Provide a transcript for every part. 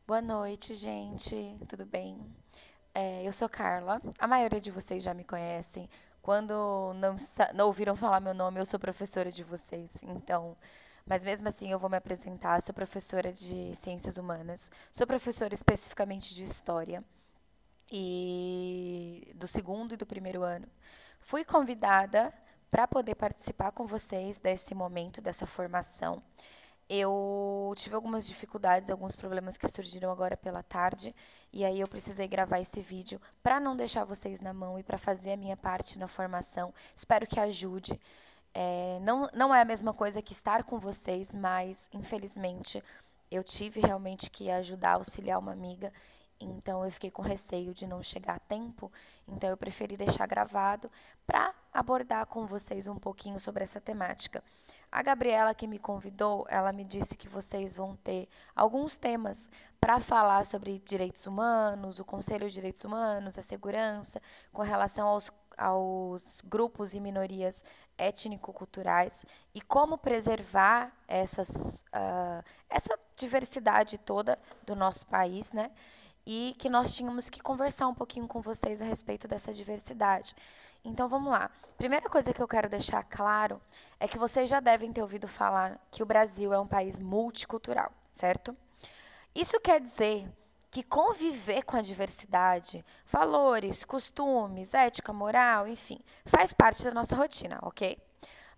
Boa noite, gente. Tudo bem? Eu sou Carla. A maioria de vocês já me conhecem. Quando não ouviram falar meu nome, eu sou professora de vocês. Então, mas mesmo assim eu vou me apresentar. Sou professora de Ciências Humanas. Sou professora especificamente de História e do segundo e do primeiro ano. Fui convidada para poder participar com vocês desse momento, dessa formação. Eu tive algumas dificuldades, alguns problemas que surgiram agora pela tarde, e aí eu precisei gravar esse vídeo para não deixar vocês na mão e para fazer a minha parte na formação. Espero que ajude. Não é a mesma coisa que estar com vocês, mas infelizmente eu tive realmente que ajudar, auxiliar uma amiga, então eu fiquei com receio de não chegar a tempo, então eu preferi deixar gravado para abordar com vocês um pouquinho sobre essa temática. A Gabriela que me convidou, ela me disse que vocês vão ter alguns temas para falar sobre direitos humanos, o Conselho de Direitos Humanos, a segurança, com relação aos grupos e minorias étnico-culturais e como preservar essa diversidade toda do nosso país, né? E que nós tínhamos que conversar um pouquinho com vocês a respeito dessa diversidade. Então vamos lá. Primeira coisa que eu quero deixar claro é que vocês já devem ter ouvido falar que o Brasil é um país multicultural, certo? Isso quer dizer que conviver com a diversidade, valores, costumes, ética, moral, enfim, faz parte da nossa rotina, ok?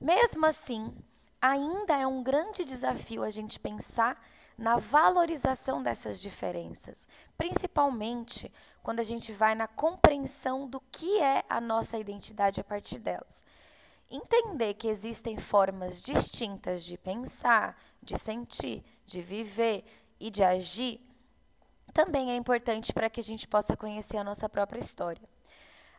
Mesmo assim, ainda é um grande desafio a gente pensar na valorização dessas diferenças, principalmente quando a gente vai na compreensão do que é a nossa identidade a partir delas. Entender que existem formas distintas de pensar, de sentir, de viver e de agir também é importante para que a gente possa conhecer a nossa própria história.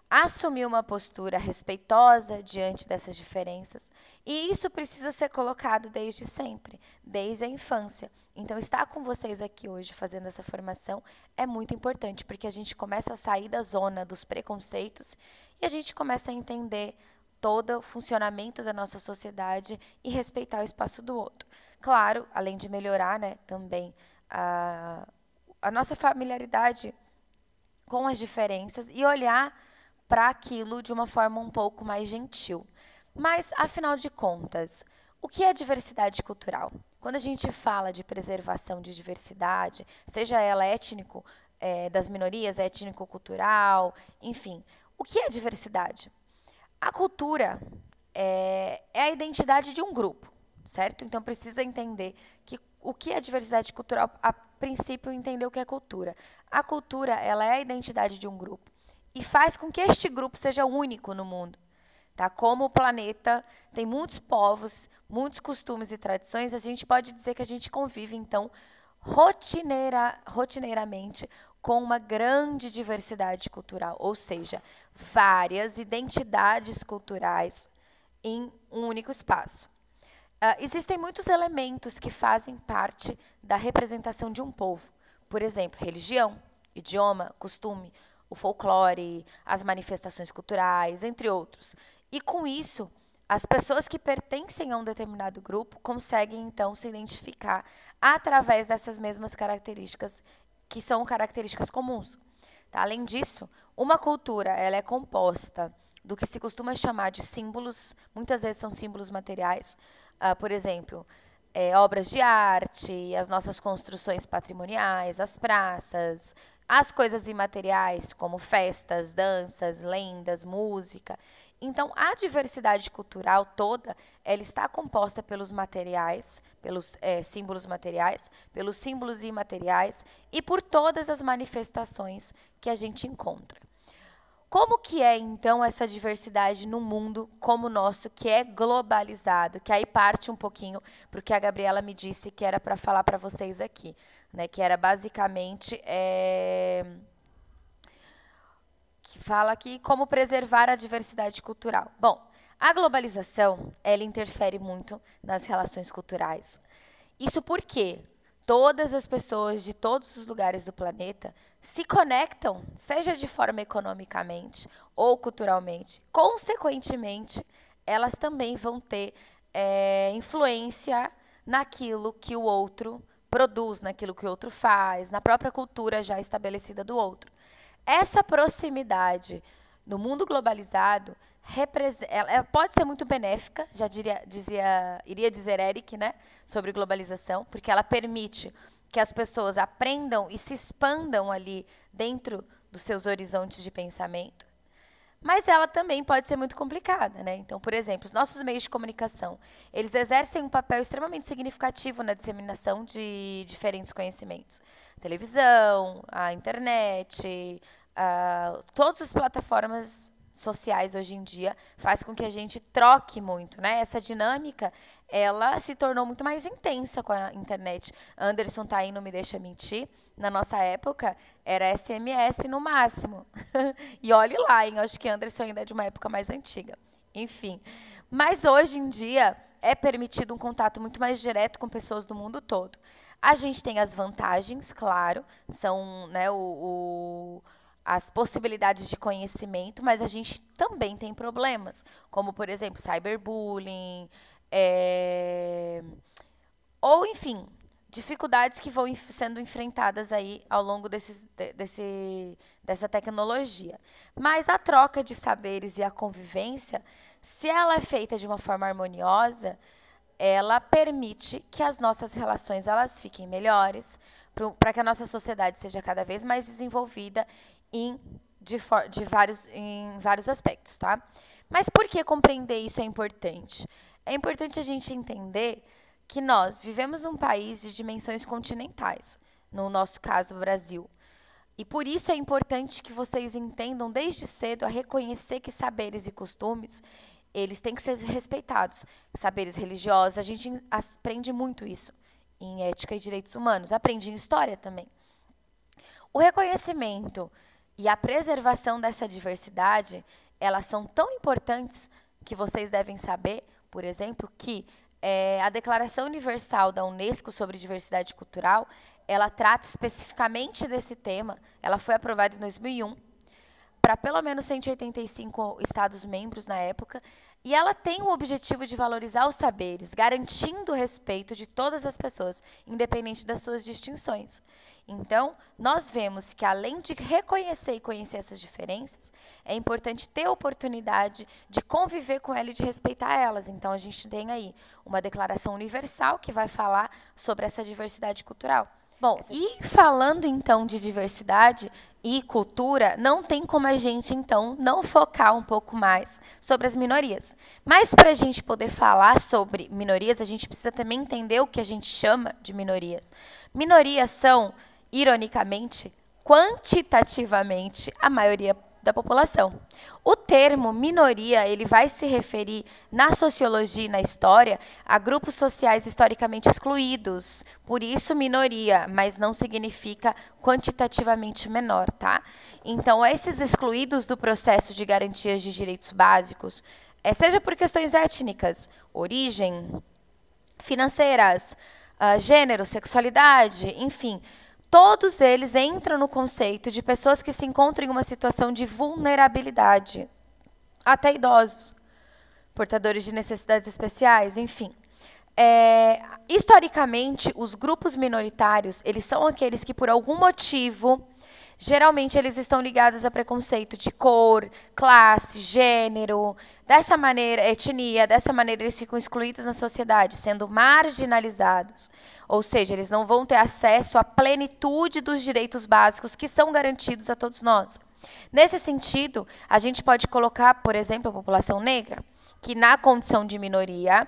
Assumir uma postura respeitosa diante dessas diferenças, e isso precisa ser colocado desde sempre, desde a infância. Então, estar com vocês aqui hoje fazendo essa formação é muito importante, porque a gente começa a sair da zona dos preconceitos e a gente começa a entender todo o funcionamento da nossa sociedade e respeitar o espaço do outro. Claro, além de melhorar, né, também a nossa familiaridade com as diferenças e olhar para aquilo de uma forma um pouco mais gentil. Mas, afinal de contas, o que é diversidade cultural? Quando a gente fala de preservação de diversidade, seja ela étnico, das minorias, étnico-cultural, enfim, o que é diversidade? A cultura é a identidade de um grupo, certo? Então precisa entender que o que é diversidade cultural, a princípio entender o que é cultura. A cultura, ela é a identidade de um grupo e faz com que este grupo seja único no mundo. Tá? Como o planeta tem muitos povos, muitos costumes e tradições, a gente pode dizer que a gente convive, então, rotineiramente com uma grande diversidade cultural, ou seja, várias identidades culturais em um único espaço. Existem muitos elementos que fazem parte da representação de um povo. Por exemplo, religião, idioma, costume, o folclore, as manifestações culturais, entre outros. E com isso, as pessoas que pertencem a um determinado grupo conseguem então se identificar através dessas mesmas características que são características comuns. Tá? Além disso, uma cultura ela é composta do que se costuma chamar de símbolos, muitas vezes são símbolos materiais, por exemplo, obras de arte, as nossas construções patrimoniais, as praças, as coisas imateriais, como festas, danças, lendas, música. Então, a diversidade cultural toda, ela está composta pelos materiais, pelos símbolos materiais, pelos símbolos imateriais e por todas as manifestações que a gente encontra. Como que é, então, essa diversidade num mundo como o nosso, que é globalizado? Que aí parte um pouquinho para o que a Gabriela me disse que era para falar para vocês aqui, né? Que era basicamente que fala aqui como preservar a diversidade cultural. Bom, a globalização, ela interfere muito nas relações culturais. Isso porque todas as pessoas de todos os lugares do planeta se conectam, seja de forma economicamente ou culturalmente. Consequentemente, elas também vão ter influência naquilo que o outro produz, naquilo que o outro faz, na própria cultura já estabelecida do outro. Essa proximidade no mundo globalizado ela pode ser muito benéfica, já iria dizer Eric, né, sobre globalização, porque ela permite que as pessoas aprendam e se expandam ali dentro dos seus horizontes de pensamento. Mas ela também pode ser muito complicada, né? Então, por exemplo, os nossos meios de comunicação, eles exercem um papel extremamente significativo na disseminação de diferentes conhecimentos. A televisão, a internet, todas as plataformas sociais hoje em dia faz com que a gente troque muito, né? Essa dinâmica, ela se tornou muito mais intensa com a internet. Anderson tá aí, não me deixa mentir. Na nossa época, era SMS no máximo. E olhe lá, hein? Acho que Anderson ainda é de uma época mais antiga. Enfim. Mas hoje em dia, é permitido um contato muito mais direto com pessoas do mundo todo. A gente tem as vantagens, claro, são, né, as possibilidades de conhecimento, mas a gente também tem problemas, como, por exemplo, cyberbullying, ou, enfim, dificuldades que vão sendo enfrentadas aí ao longo dessa tecnologia. Mas a troca de saberes e a convivência, se ela é feita de uma forma harmoniosa, ela permite que as nossas relações elas fiquem melhores, para que a nossa sociedade seja cada vez mais desenvolvida em vários aspectos, tá? Mas por que compreender isso é importante? É importante a gente entender que nós vivemos num país de dimensões continentais, no nosso caso, o Brasil. E por isso é importante que vocês entendam desde cedo a reconhecer que saberes e costumes, eles têm que ser respeitados. Saberes religiosos, a gente aprende muito isso em ética e direitos humanos, aprende em história também. O reconhecimento e a preservação dessa diversidade, elas são tão importantes que vocês devem saber, por exemplo, que a Declaração Universal da Unesco sobre Diversidade Cultural, ela trata especificamente desse tema, ela foi aprovada em 2001, para pelo menos 185 Estados-membros na época, e ela tem o objetivo de valorizar os saberes, garantindo o respeito de todas as pessoas, independente das suas distinções. Então, nós vemos que, além de reconhecer e conhecer essas diferenças, é importante ter a oportunidade de conviver com elas e de respeitar elas. Então, a gente tem aí uma declaração universal que vai falar sobre essa diversidade cultural. Bom, e falando, então, de diversidade e cultura, não tem como a gente, então, não focar um pouco mais sobre as minorias. Mas, para a gente poder falar sobre minorias, a gente precisa também entender o que a gente chama de minorias. Minorias são, ironicamente, quantitativamente, a maioria da população. O termo minoria, ele vai se referir na sociologia e na história a grupos sociais historicamente excluídos. Por isso, minoria, mas não significa quantitativamente menor, tá? Então, esses excluídos do processo de garantias de direitos básicos, seja por questões étnicas, origem, financeiras, gênero, sexualidade, enfim, todos eles entram no conceito de pessoas que se encontram em uma situação de vulnerabilidade, até idosos, portadores de necessidades especiais, enfim. Historicamente, os grupos minoritários, eles são aqueles que, por algum motivo, geralmente eles estão ligados a preconceito de cor, classe, gênero, dessa maneira, etnia, dessa maneira eles ficam excluídos na sociedade, sendo marginalizados. Ou seja, eles não vão ter acesso à plenitude dos direitos básicos que são garantidos a todos nós. Nesse sentido, a gente pode colocar, por exemplo, a população negra, que na condição de minoria,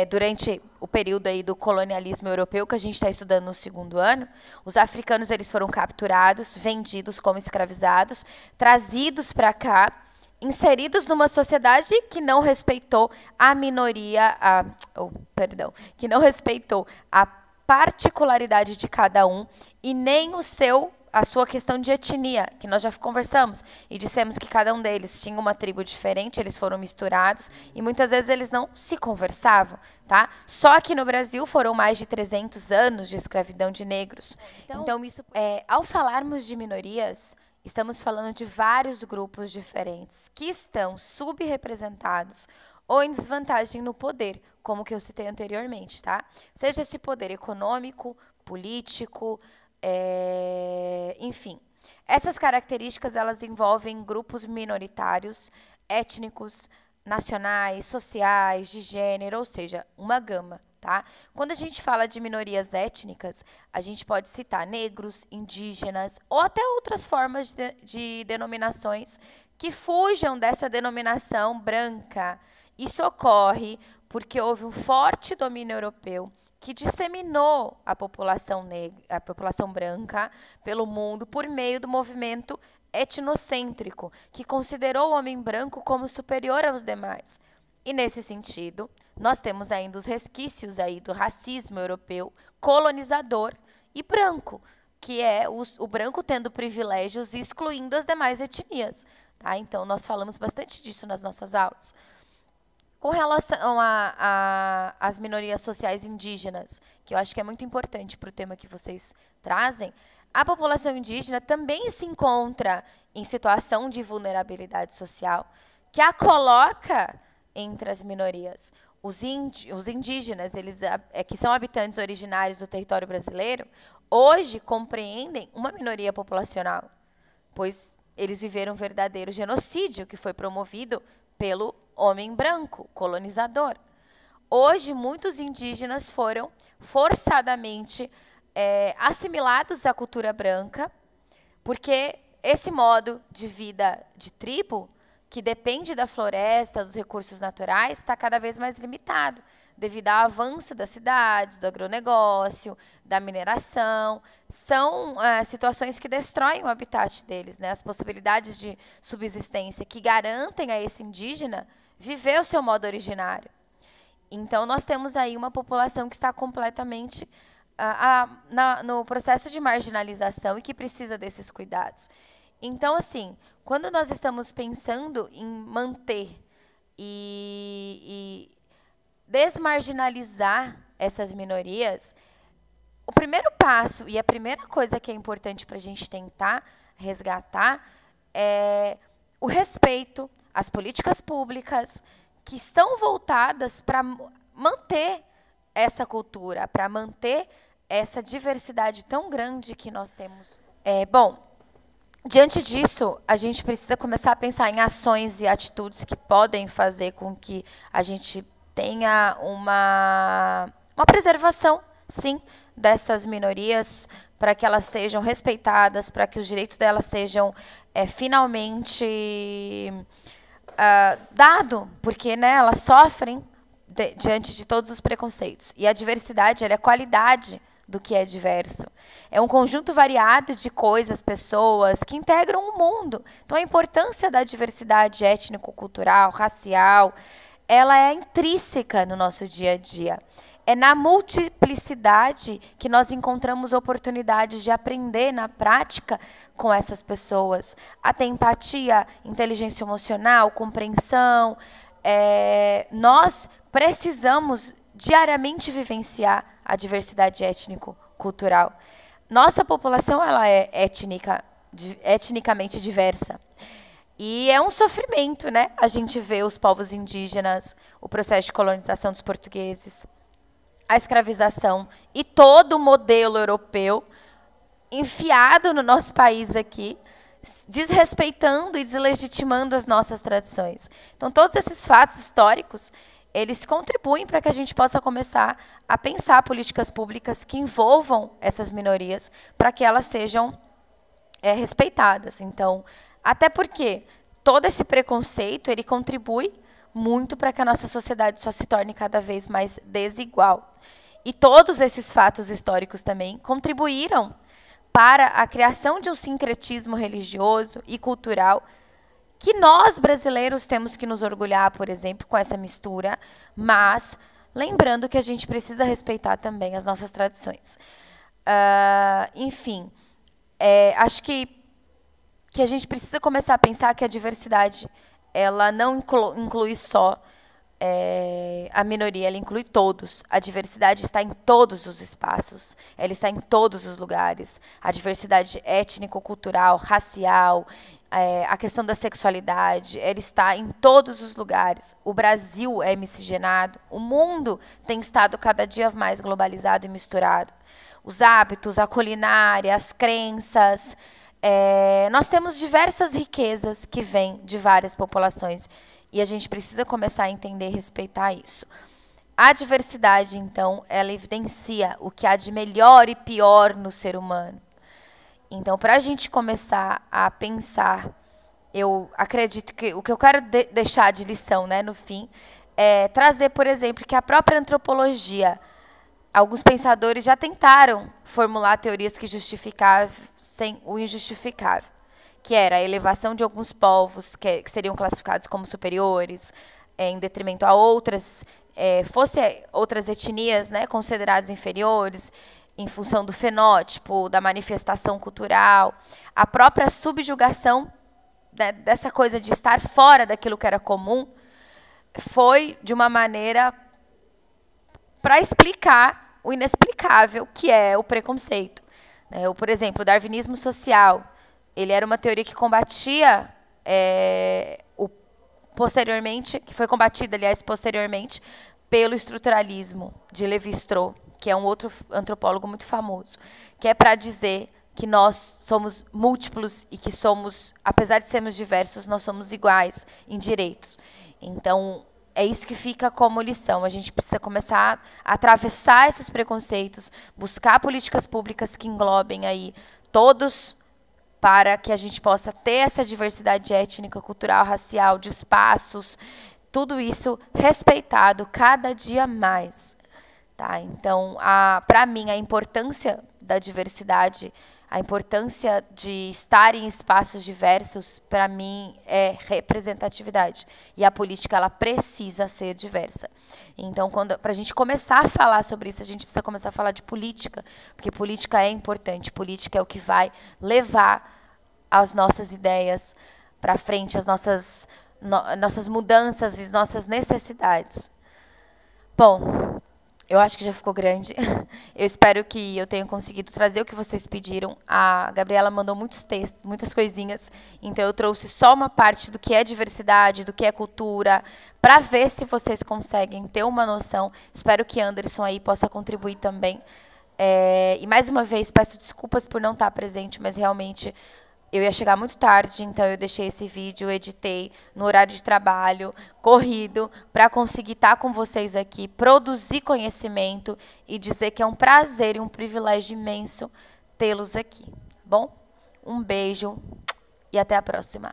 durante o período aí do colonialismo europeu, que a gente está estudando no 2º ano, os africanos eles foram capturados, vendidos como escravizados, trazidos para cá, inseridos numa sociedade que não respeitou a minoria, que não respeitou a particularidade de cada um e nem a sua questão de etnia, que nós já conversamos e dissemos que cada um deles tinha uma tribo diferente, eles foram misturados e muitas vezes eles não se conversavam, tá? Só que no Brasil foram mais de 300 anos de escravidão de negros. Então isso, ao falarmos de minorias, estamos falando de vários grupos diferentes que estão subrepresentados ou em desvantagem no poder, como que eu citei anteriormente, tá? Seja esse poder econômico, político, enfim. Essas características, elas envolvem grupos minoritários, étnicos, nacionais, sociais, de gênero, ou seja, uma gama, tá? Quando a gente fala de minorias étnicas, a gente pode citar negros, indígenas ou até outras formas de denominações que fujam dessa denominação branca. Isso ocorre porque houve um forte domínio europeu que disseminou a população branca pelo mundo por meio do movimento etnocêntrico, que considerou o homem branco como superior aos demais. E nesse sentido, nós temos ainda os resquícios aí do racismo europeu colonizador e branco, que é o branco tendo privilégios e excluindo as demais etnias. Tá? Então, nós falamos bastante disso nas nossas aulas. Com relação às minorias sociais indígenas, que eu acho que é muito importante para o tema que vocês trazem, a população indígena também se encontra em situação de vulnerabilidade social, que a coloca entre as minorias. Os indígenas, eles que são habitantes originários do território brasileiro, hoje compreendem uma minoria populacional, pois eles viveram um verdadeiro genocídio que foi promovido pelo homem branco, colonizador. Hoje, muitos indígenas foram forçadamente assimilados à cultura branca, porque esse modo de vida de tribo, que depende da floresta, dos recursos naturais, está cada vez mais limitado, devido ao avanço das cidades, do agronegócio, da mineração. São situações que destroem o habitat deles, né? As possibilidades de subsistência que garantem a esse indígena viver o seu modo originário. Então, nós temos aí uma população que está completamente no processo de marginalização e que precisa desses cuidados. Então, assim, quando nós estamos pensando em manter e desmarginalizar essas minorias, o primeiro passo e a primeira coisa que é importante para a gente tentar resgatar é o respeito às políticas públicas que estão voltadas para manter essa cultura, para manter essa diversidade tão grande que nós temos. Bom, diante disso, a gente precisa começar a pensar em ações e atitudes que podem fazer com que a gente tenha uma preservação, sim, dessas minorias, para que elas sejam respeitadas, para que os direitos delas sejam finalmente dados, porque, né, elas sofrem diante de todos os preconceitos. E a diversidade, ela é a qualidade do que é diverso. É um conjunto variado de coisas, pessoas que integram o mundo. Então, a importância da diversidade étnico-cultural, racial, ela é intrínseca no nosso dia a dia. É na multiplicidade que nós encontramos oportunidades de aprender na prática com essas pessoas. A ter empatia, inteligência emocional, compreensão. Nós precisamos diariamente vivenciar a diversidade étnico-cultural. Nossa população, ela é etnicamente diversa. E é um sofrimento, né? A gente vê os povos indígenas, o processo de colonização dos portugueses, a escravização e todo o modelo europeu enfiado no nosso país aqui, desrespeitando e deslegitimando as nossas tradições. Então, todos esses fatos históricos, eles contribuem para que a gente possa começar a pensar políticas públicas que envolvam essas minorias para que elas sejam respeitadas. Então, até porque todo esse preconceito, ele contribui muito para que a nossa sociedade só se torne cada vez mais desigual. E todos esses fatos históricos também contribuíram para a criação de um sincretismo religioso e cultural que nós, brasileiros, temos que nos orgulhar, por exemplo, com essa mistura, mas lembrando que a gente precisa respeitar também as nossas tradições. Enfim, acho que a gente precisa começar a pensar que a diversidade ela não inclui só a minoria, ela inclui todos. A diversidade está em todos os espaços, ela está em todos os lugares. A diversidade étnico-cultural, racial, a questão da sexualidade, ela está em todos os lugares. O Brasil é miscigenado, o mundo tem estado cada dia mais globalizado e misturado. Os hábitos, a culinária, as crenças, nós temos diversas riquezas que vêm de várias populações. E a gente precisa começar a entender e respeitar isso. A diversidade, então, ela evidencia o que há de melhor e pior no ser humano. Então, para a gente começar a pensar, eu acredito que o que eu quero deixar de lição, né, no fim, é trazer, por exemplo, que a própria antropologia, alguns pensadores já tentaram formular teorias que justificassem o injustificável, que era a elevação de alguns povos que seriam classificados como superiores, em detrimento a outras, outras etnias, né, consideradas inferiores, em função do fenótipo, da manifestação cultural, a própria subjugação, né, dessa coisa de estar fora daquilo que era comum, foi de uma maneira para explicar o inexplicável, que é o preconceito. Por exemplo, o darwinismo social. Ele era uma teoria que combatia, posteriormente, que foi combatida, aliás, posteriormente, pelo estruturalismo de Lévi-Strauss, que é um outro antropólogo muito famoso, que é para dizer que nós somos múltiplos e que somos, apesar de sermos diversos, nós somos iguais em direitos. Então, é isso que fica como lição. A gente precisa começar a atravessar esses preconceitos, buscar políticas públicas que englobem aí todos, para que a gente possa ter essa diversidade étnica, cultural, racial, de espaços, tudo isso respeitado cada dia mais. Tá? Então, para mim, a importância da diversidade, a importância de estar em espaços diversos, para mim, é representatividade. E a política, ela precisa ser diversa. Então, para a gente começar a falar sobre isso, a gente precisa começar a falar de política, porque política é importante, política é o que vai levar as nossas ideias para frente, as nossas mudanças e nossas necessidades. Bom, eu acho que já ficou grande. Eu espero que eu tenha conseguido trazer o que vocês pediram. A Gabriela mandou muitos textos, muitas coisinhas, então eu trouxe só uma parte do que é diversidade, do que é cultura, para ver se vocês conseguem ter uma noção. Espero que Anderson aí possa contribuir também. E mais uma vez, peço desculpas por não estar presente, mas realmente eu ia chegar muito tarde, então eu deixei esse vídeo, editei no horário de trabalho, corrido, para conseguir estar com vocês aqui, produzir conhecimento e dizer que é um prazer e um privilégio imenso tê-los aqui. Bom? Um beijo e até a próxima.